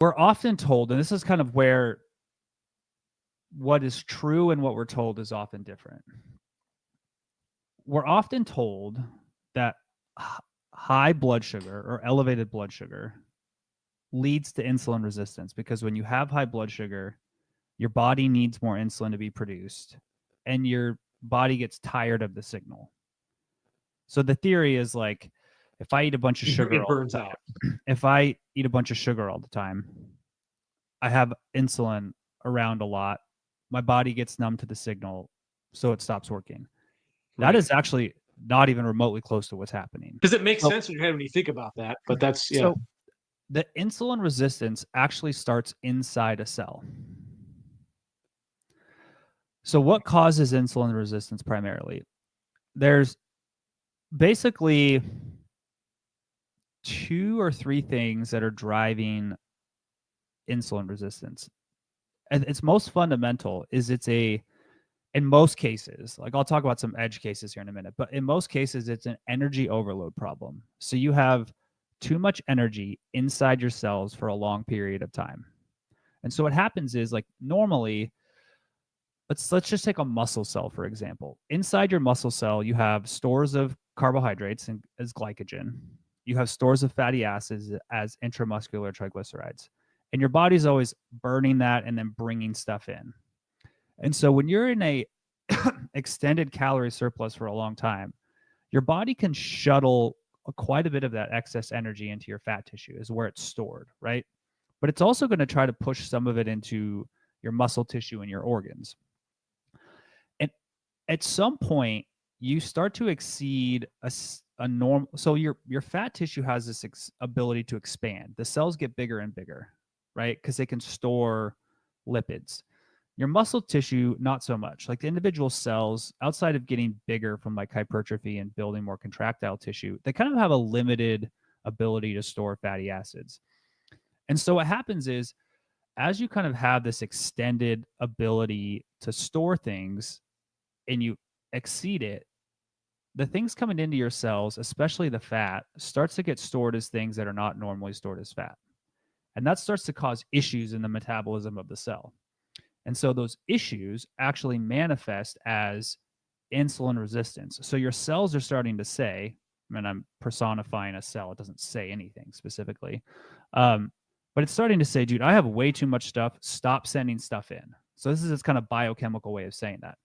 we're often told, and this is kind of where what is true and what we're told is often different. We're often told that high blood sugar or elevated blood sugar leads to insulin resistance, because when you have high blood sugar, your body needs more insulin to be produced and your body gets tired of the signal. So the theory is like, if I eat a bunch of sugar, It burns out. if I eat a bunch of sugar all the time, I have insulin around a lot. My body gets numb to the signal, so it stops working. That is actually not even remotely close to what's happening. Because it makes sense in your head when you think about that, but that's, yeah. So the insulin resistance actually starts inside a cell. So what causes insulin resistance primarily? There's basically 2 or 3 things that are driving insulin resistance. And its most fundamental is in most cases, like I'll talk about some edge cases here in a minute, but in most cases, it's an energy overload problem. So you have too much energy inside your cells for a long period of time. And so what happens is, like, normally, let's just take a muscle cell, for example. Inside your muscle cell, you have stores of carbohydrates as glycogen. You have stores of fatty acids as intramuscular triglycerides. And your body's always burning that and then bringing stuff in. And so when you're in a extended calorie surplus for a long time, your body can shuttle quite a bit of that excess energy into your fat tissue, is where it's stored, right? But it's also going to try to push some of it into your muscle tissue and your organs. And at some point, you start to exceed a normal. So your fat tissue has this ability to expand. The cells get bigger and bigger, right? Because they can store lipids. Your muscle tissue, not so much. Like the individual cells, outside of getting bigger from like hypertrophy and building more contractile tissue, they kind of have a limited ability to store fatty acids. And so what happens is, as you kind of have this extended ability to store things and you exceed it, the things coming into your cells, especially the fat, starts to get stored as things that are not normally stored as fat. And that starts to cause issues in the metabolism of the cell. And so those issues actually manifest as insulin resistance. So your cells are starting to say, and I'm personifying a cell, it doesn't say anything specifically, but it's starting to say, dude, I have way too much stuff. Stop sending stuff in. So this is its kind of biochemical way of saying that.